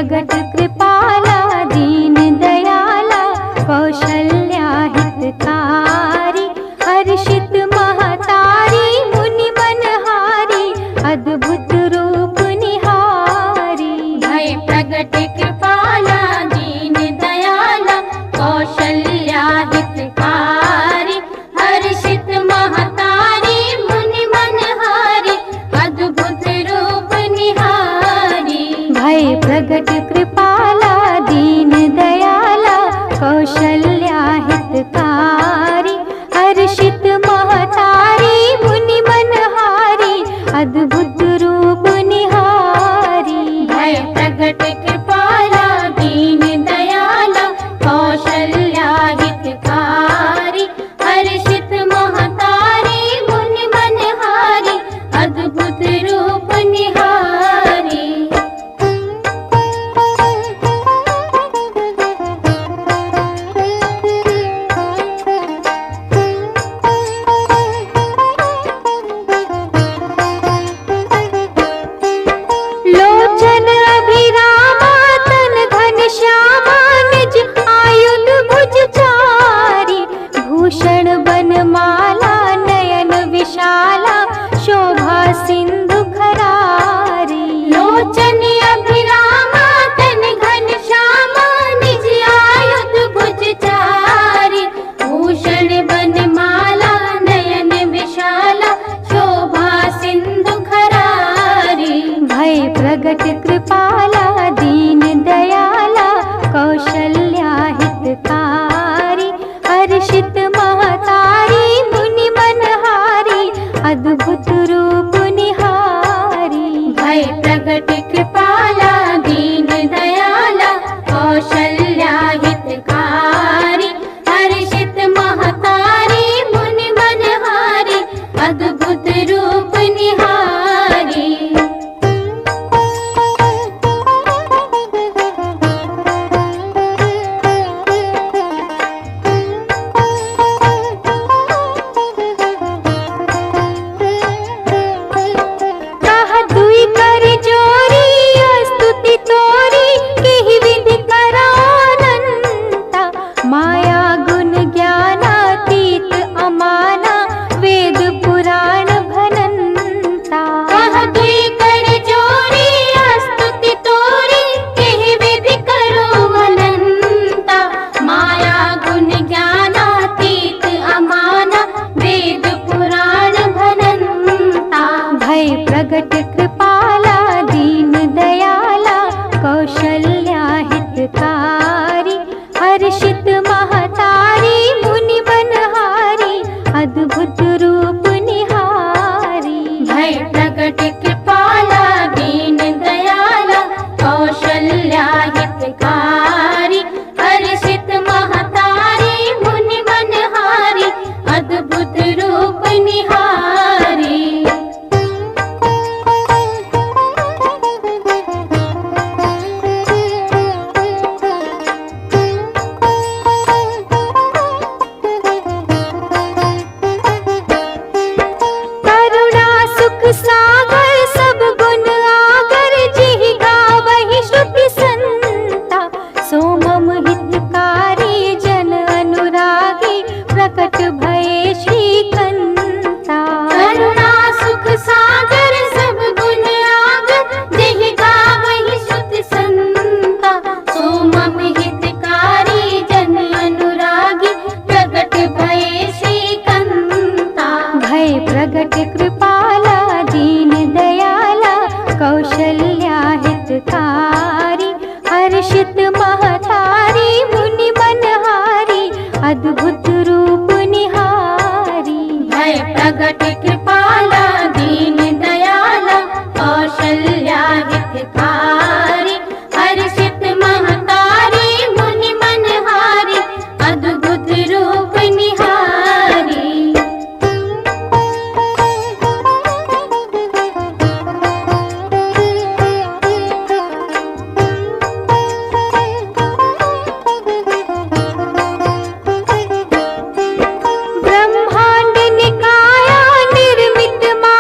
प्रगट कृपाला दीन दयाला कौशल्या हितकारी हर्षित महतारी मुनि मनहारी अद्भुत रूप निहारी। भय प्रगट कृपाला दीन दयाला कौशल्या हितकारी हर्षित महतारी मुनि मनहारी अद्भुत रूप निहारी। भय प्रगट कृपाला दीन दयाला कौशल्या हितकारी हर्षित महतारी मुनि मनहारी अद्भुत रूप निहारी। भय प्रगट कृपाला दीन दयाला कौशल्या हितकारी हर्षित महतारी मुनि मनहारी अद्भुत रूप निहारी। लोचन अभिरामा तन घनश्यामा निज आयुध भुज चारी भूषण बनमाला नयन विशाला शोभा सिंधु खरारी। लोचन अभिरामा तन घनश्यामा निज आयुध भुज चारी भूषण बनमाला नयन विशाला शोभा सिंधु खरारी। भय प्रगट कृपाला दीन दयाला कौशल्या हितकारी हर्षित महतारी मुनि मनहारी अद्भुत रूप निहारी। भय प्रगट कृपाला दीन दयाला कौशल्या हितकारी हर्षित महतारी मुनि मनहारी अद्भुत रूप निहारी। कह दुई कर जोरी स्तुति तोरी केहि विधि करानंता माया गुण ज्ञानातीत अमाना वेद पुराण भनंता। कह दुई कर जोरी स्तुति तोरी केहि विधि करो अनंता माया गुण ज्ञानातीत अमाना वेद पुराण भनंता। भय प्रगट कृपाला दीन दयाला कौशल्या हितकारी हर्षित महतारी मुनि मनहारी अद्भुत रूप निहारी। भय प्रगट कृपाला दीन दयाला कौशल्या हितकारी हर्षित महतारी मुनि मनहारी अद्भुत रूप निहारी। करुणा सुख सागर सब गुण आगर जिहि गावहि श्रुति संता सोमम हितकारी जन अनुरागी प्रकट भये श्रीकंता। करुणा सुख सागर सब गुण आगर जिहि गावहि श्रुति संता सोमम हितकारी जन अनुरागी प्रगट भये श्रीकंता। भय प्रगट कृपाला दीन दयाला कौशल्या हितकारी हर्षित महतारी मुनि मनहारी अद्भुत रूप निहारी। भय प्रगट कृपाला दीन दयाला कौशल्या हितकारी हर्षित महतारी मुनि मनहारी अद्भुत रूप निहारी। ब्रह्मांड निकाया निर्मित मा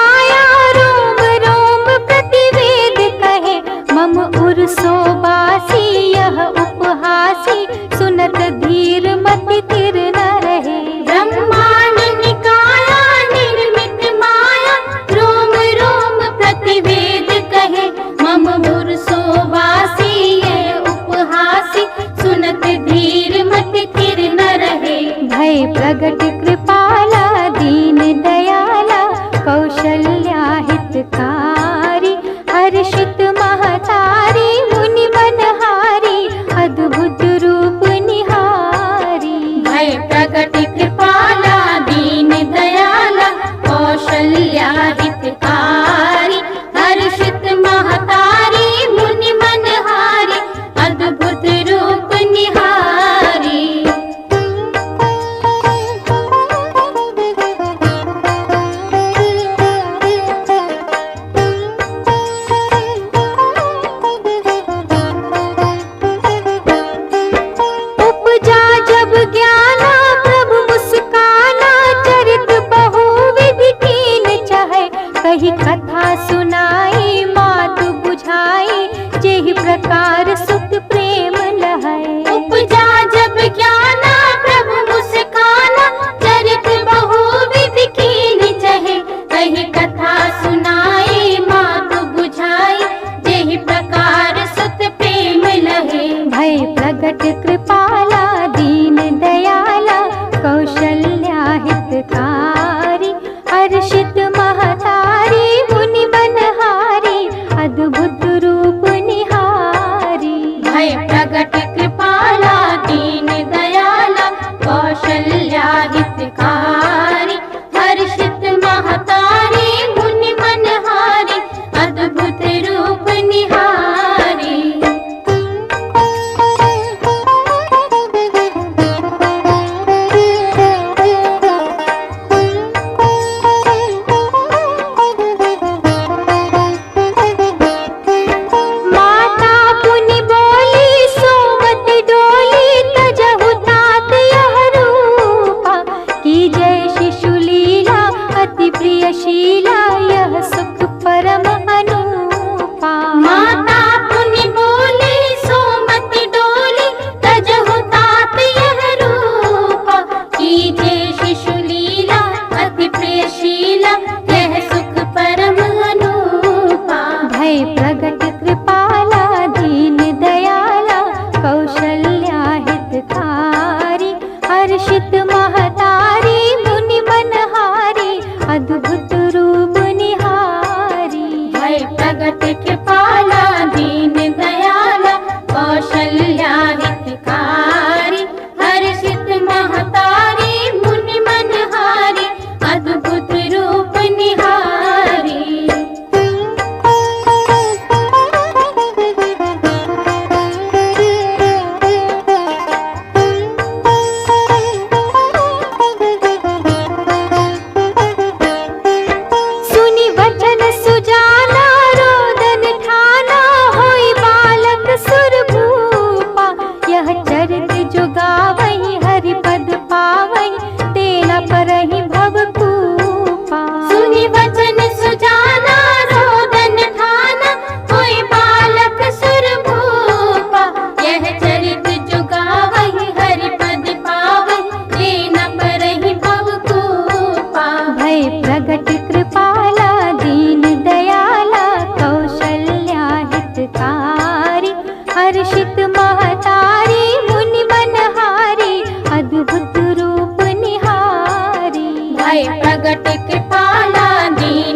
प्रगट कृपाला दीन दयाला कौशल्या हितकारी हर्षित महतारी मुनि मनहारी अद्भुत रूप निहारी। भय प्रगट कृपाला दीन